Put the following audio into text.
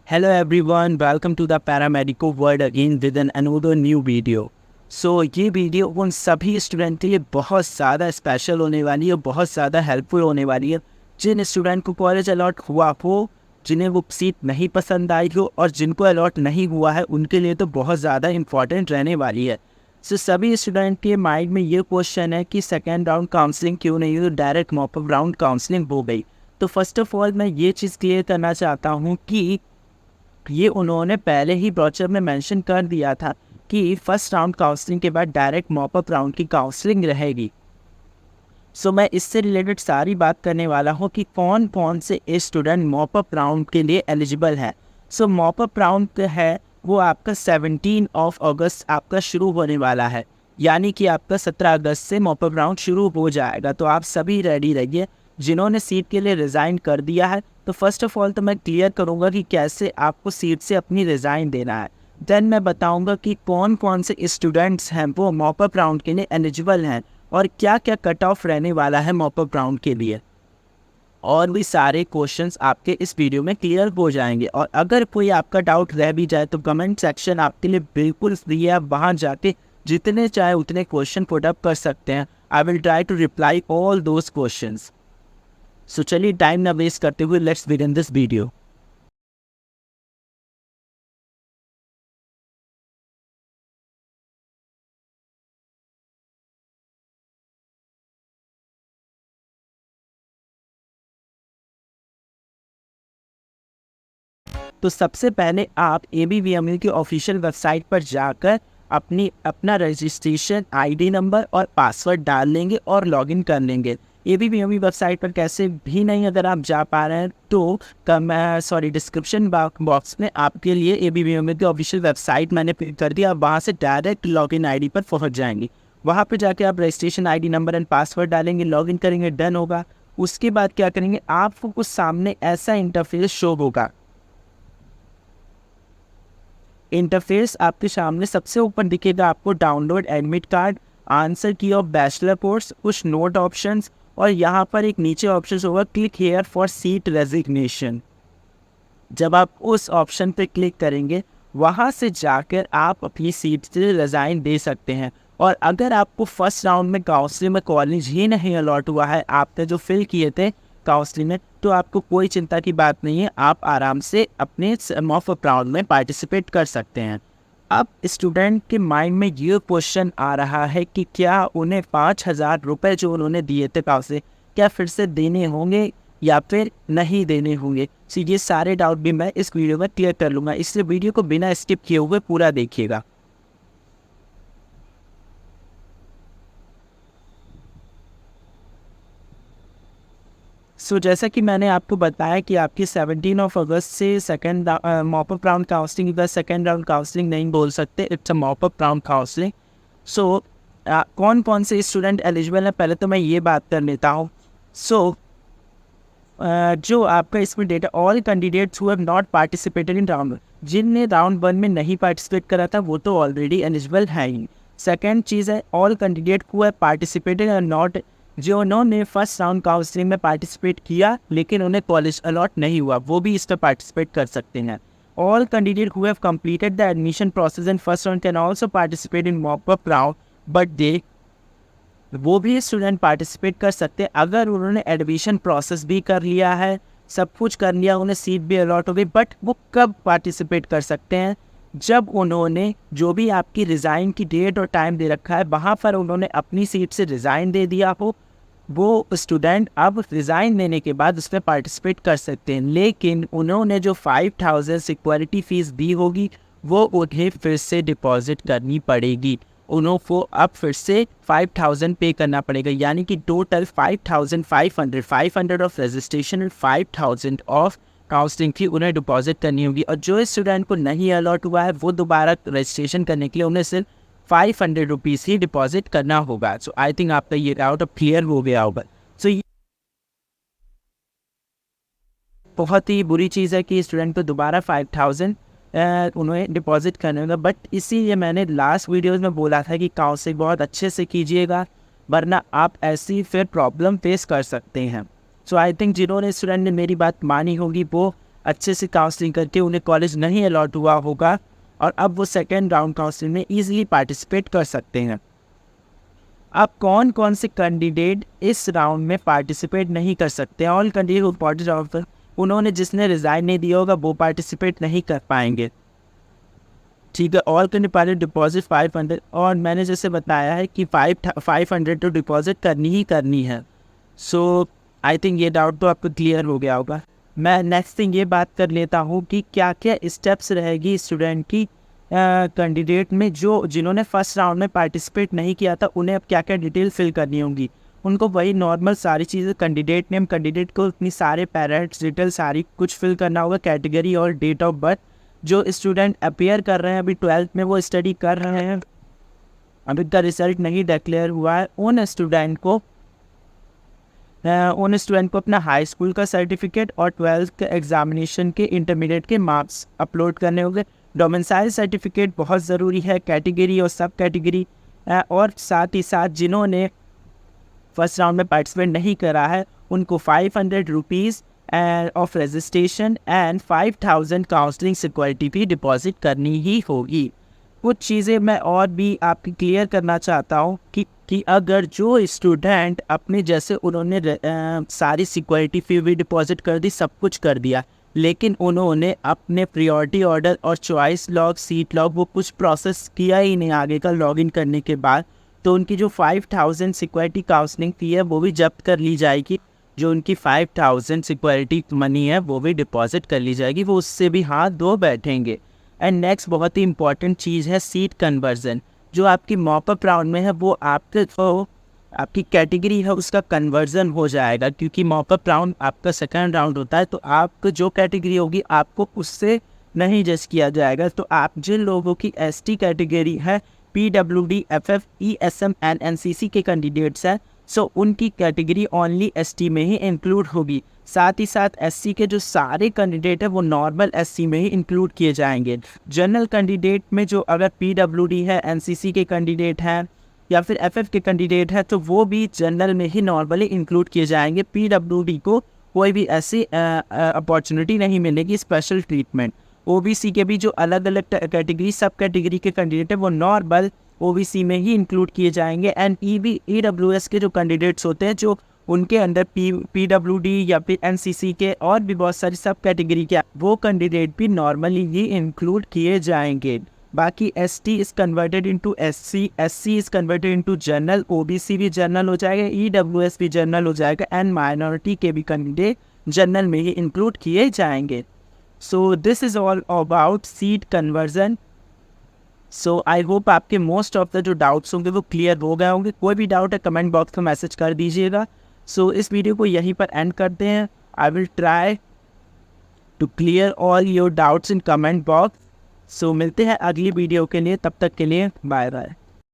Hello everyone, welcome to the Paramedico world again with an another new video. ये video उन सभी student के लिए बहुत ज़्यादा स्पेशल होने वाली है, बहुत ज़्यादा हेल्पफुल होने वाली है जिन स्टूडेंट को कॉलेज अलॉट हुआ हो, जिन्हें वो सीट नहीं पसंद आई हो और जिनको अलॉट नहीं हुआ है उनके लिए तो बहुत ज़्यादा इम्पॉर्टेंट रहने वाली है। सभी स्टूडेंट के माइंड में ये क्वेश्चन है कि सेकेंड राउंड काउंसलिंग क्यों नहीं हुई, डायरेक्ट मॉपअप राउंड काउंसलिंग हो गई। तो फर्स्ट ऑफ ऑल मैं ये चीज़ क्लियर करना चाहता हूँ कि ये उन्होंने पहले ही ब्रोचर में मेंशन कर दिया था कि फर्स्ट राउंड काउंसलिंग के बाद डायरेक्ट मॉपअप राउंड की काउंसलिंग रहेगी। मैं इससे रिलेटेड सारी बात करने वाला हूँ कि कौन कौन से स्टूडेंट मॉपअप राउंड के लिए एलिजिबल है। मॉपअप राउंड है वो आपका 17 अगस्त आपका शुरू होने वाला है, यानी कि आपका 17 अगस्त से मॉपअप राउंड शुरू हो जाएगा। तो आप सभी रेडी रहिए जिन्होंने सीट के लिए रिज़ाइन कर दिया है। तो फर्स्ट ऑफ ऑल तो मैं क्लियर करूंगा कि कैसे आपको सीट से अपनी रिज़ाइन देना है। देन मैं बताऊंगा कि कौन कौन से स्टूडेंट्स हैं वो मॉपअप राउंड के लिए एलिजिबल हैं और क्या क्या कट ऑफ रहने वाला है मॉपअप राउंड के लिए। और भी सारे क्वेश्चंस आपके इस वीडियो में क्लियर हो जाएंगे। और अगर कोई आपका डाउट रह भी जाए तो कमेंट सेक्शन आपके लिए बिल्कुल फ्री है, आप वहाँ जाके जितने चाहे उतने क्वेश्चन पुट अप कर सकते हैं। I will try to reply all those questions. चलिए टाइम ना वेस्ट करते हुए लेट्स बिगिन दिस वीडियो। तो सबसे पहले आप ABVMU की ऑफिशियल वेबसाइट पर जाकर अपना रजिस्ट्रेशन आईडी नंबर और पासवर्ड डाल लेंगे और लॉगिन कर लेंगे। ABVMU वेबसाइट पर कैसे भी नहीं अगर आप जा पा रहे हैं तो डिस्क्रिप्शन बॉक्स में आपके लिए ABVMU की ऑफिशियल वेबसाइट मैंने पिन कर दिया। आप वहाँ से डायरेक्ट लॉगिन आईडी पर पहुँच जाएंगे। वहाँ पर जाके आप registration ID number and password डालेंगे, लॉगिन करेंगे, डन होगा। उसके बाद क्या करेंगे, आपको कुछ सामने ऐसा इंटरफेस शो होगा। इंटरफेस आपके सामने सबसे ऊपर दिखेगा आपको डाउनलोड एडमिट कार्ड, आंसर की ऑफ बैचलर कोर्स, कुछ नोट ऑप्शंस और यहाँ पर एक नीचे ऑप्शन होगा click here for seat resignation. जब आप उस ऑप्शन पर क्लिक करेंगे वहाँ से जाकर आप अपनी सीट से रिज़ाइन दे सकते हैं। और अगर आपको फर्स्ट राउंड में काउंसलिंग में कॉलेज ही नहीं अलॉट हुआ है, आपने जो फिल किए थे काउंसलिंग में, तो आपको कोई चिंता की बात नहीं है, आप आराम से अपने मॉपअप राउंड में पार्टिसिपेट कर सकते हैं। अब स्टूडेंट के माइंड में ये क्वेश्चन आ रहा है कि क्या उन्हें 5,000 रुपये जो उन्होंने दिए थे काउंसलिंग क्या फिर से देने होंगे या फिर नहीं देने होंगे। ये सारे डाउट भी मैं इस वीडियो में क्लियर कर लूँगा, इसलिए वीडियो को बिना स्किप किए हुए पूरा देखिएगा। जैसा कि मैंने आपको बताया कि आपकी 17 अगस्त से सेकेंड मॉपअप राउंड काउंसलिंग, इधर सेकेंड राउंड काउंसलिंग नहीं बोल सकते, it's a mop up round counselling. कौन कौन से स्टूडेंट एलिजिबल हैं पहले तो मैं ये बात कर लेता हूँ। जो आपका इसमें data, all candidates who have not participated in round, जिनने राउंड 1 में नहीं पार्टिसिपेट करा था वो तो ऑलरेडी एलिजिबल है ही। सेकेंड चीज़ है all candidate who have participated और नॉट, जो उन्होंने फर्स्ट राउंड काउंसलिंग में पार्टिसिपेट किया लेकिन उन्हें कॉलेज अलॉट नहीं हुआ, वो भी इस पर पार्टिसिपेट कर सकते हैं। All candidate who have completed the admission process in first round can also participate in mop up round, but they, वो भी स्टूडेंट पार्टिसिपेट कर सकते हैं अगर उन्होंने एडमिशन प्रोसेस भी कर लिया है, सब कुछ कर लिया, उन्हें सीट भी अलॉट हो गई। बट वो कब पार्टिसिपेट कर सकते हैं, जब उन्होंने जो भी आपकी रिज़ाइन की डेट और टाइम दे रखा है वहाँ पर उन्होंने अपनी सीट से रिज़ाइन दे दिया हो, वो स्टूडेंट अब रिज़ाइन देने के बाद उसमें पार्टिसिपेट कर सकते हैं। लेकिन उन्होंने जो 5,000 सिक्योरिटी फ़ीस दी होगी वो उन्हें फिर से डिपॉजिट करनी पड़ेगी, उनको अब फिर से 5,000 पे करना पड़ेगा, यानी कि total 5,500 of registration and 5,000 of counselling fee उन्हें डिपॉजिट करनी होगी। और जो स्टूडेंट को नहीं अलॉट हुआ है वो दोबारा रजिस्ट्रेशन करने के लिए उन्हें सिर्फ 500 रुपीज़ ही डिपॉजिट करना होगा। आई थिंक आपका ये डाउट अब क्लियर हो गया होगा। ये बहुत ही बुरी चीज़ है कि स्टूडेंट को दोबारा 5,000 उन्हें डिपॉजिट करने होगा। बट इसीलिए मैंने लास्ट वीडियोज़ में बोला था कि काउंसलिंग बहुत अच्छे से कीजिएगा, वरना आप ऐसी फिर प्रॉब्लम फेस कर सकते हैं। आई थिंक जिन्होंने स्टूडेंट ने मेरी बात मानी होगी वो अच्छे से काउंसलिंग करके उन्हें कॉलेज नहीं अलॉट हुआ होगा और अब वो सेकेंड राउंड काउंसलिंग में ईजिली पार्टिसिपेट कर सकते हैं। अब कौन कौन से कैंडिडेट इस राउंड में पार्टिसिपेट नहीं कर सकते हैं? ऑल कैंडिडेट इम्पॉर्टेंट राउंड, उन्होंने जिसने रिज़ाइन नहीं दिया होगा वो पार्टिसिपेट नहीं कर पाएंगे। ठीक है, ऑल कैंडिडेट पहले डिपॉजिट 500, और मैंने जैसे बताया है कि 500 तो डिपॉजिट करनी ही करनी है। सो आई थिंक ये डाउट तो आपको क्लियर हो गया होगा। मैं नेक्स्ट थिंग ये बात कर लेता हूँ कि क्या क्या स्टेप्स रहेगी स्टूडेंट की कैंडिडेट में जो जिन्होंने फर्स्ट राउंड में पार्टिसिपेट नहीं किया था, उन्हें अब क्या क्या डिटेल फिल करनी होंगी। उनको वही नॉर्मल सारी चीज़ें, कैंडिडेट नेम, कैंडिडेट को अपनी सारे पेरेंट्स डिटेल सारी कुछ फिल करना होगा, कैटेगरी और डेट ऑफ बर्थ। जो स्टूडेंट अपेयर कर रहे हैं अभी 12th में, वो स्टडी कर रहे हैं, अभी का रिजल्ट नहीं डिक्लेयर हुआ है, उन स्टूडेंट को अपना हाई स्कूल का सर्टिफिकेट और 12th के एग्जामिनेशन के इंटरमीडिएट के मार्क्स अपलोड करने होंगे। डोमिसाइल सर्टिफिकेट बहुत ज़रूरी है, कैटेगरी और सब कैटेगरी, और साथ ही साथ जिन्होंने फर्स्ट राउंड में पार्टिसिपेट नहीं करा है उनको 500 rupees of registration and 5000 counselling security भी डिपॉजिट करनी ही होगी। कुछ चीज़ें मैं और भी आपकी क्लियर करना चाहता हूँ कि अगर जो स्टूडेंट अपने जैसे उन्होंने सारी सिक्योरिटी फी भी डिपॉजिट कर दी, सब कुछ कर दिया, लेकिन उन्होंने अपने प्रायोरिटी ऑर्डर और चॉइस लॉग, सीट लॉग, वो कुछ प्रोसेस किया ही नहीं आगे का लॉगिन करने के बाद, तो उनकी जो 5000 सिक्योरिटी काउंसलिंग फ़ी है वो भी जब्त कर ली जाएगी। जो उनकी 5000 सिक्योरिटी मनी है वो भी डिपॉजिट कर ली जाएगी, वो उससे भी हाथ धो बैठेंगे। एंड नेक्स्ट बहुत ही इंपॉर्टेंट चीज़ है सीट कन्वर्जन। जो आपकी मॉपअप राउंड में है वो आपकी कैटेगरी है उसका कन्वर्जन हो जाएगा, क्योंकि मॉपअप राउंड आपका सेकंड राउंड होता है, तो आपको जो कैटेगरी होगी आपको उससे नहीं जज किया जाएगा। तो आप जिन लोगों की एसटी कैटेगरी है, PWD, FF, ESM and NCC के कैंडिडेट्स हैं, सो उनकी कैटेगरी ओनली ST में ही इंक्लूड होगी। साथ ही साथ SC के जो सारे कैंडिडेट हैं वो नॉर्मल SC में ही इंक्लूड किए जाएंगे। जनरल कैंडिडेट में जो अगर PWD है, NCC के कैंडिडेट हैं या फिर FF के कैंडिडेट हैं, तो वो भी जनरल में ही नॉर्मली इंक्लूड किए जाएंगे। PWD को कोई भी ऐसी अपॉर्चुनिटी नहीं मिलेगी, स्पेशल ट्रीटमेंट। OBC के भी जो अलग अलग कैटेगरी, सब कैटेगरी के कैंडिडेट है वो नॉर्मल OBC में ही इंक्लूड किए जाएंगे। एंड EWS के जो कैंडिडेट्स होते हैं, जो उनके अंदर PWD या फिर NCC के और भी बहुत सारी सब कैटेगरी के, वो कैंडिडेट भी नॉर्मली ही इंक्लूड किए जाएंगे। बाकी ST is converted into SC, SC is converted into general, OBC भी जनरल हो जाएगा, EWS भी जनरल हो जाएगा, एंड माइनॉरिटी के भी कैंडिडेट जनरल में ही इंक्लूड किए जाएंगे। So this is all about seat conversion. So I hope आपके मोस्ट ऑफ द जो डाउट्स होंगे वो क्लियर हो गए होंगे। कोई भी डाउट है कमेंट बॉक्स में मैसेज कर दीजिएगा। सो इस वीडियो को यहीं पर एंड करते हैं। I will try to clear all your doubts in comment box. So मिलते हैं अगली वीडियो के लिए, तब तक के लिए बाय बाय।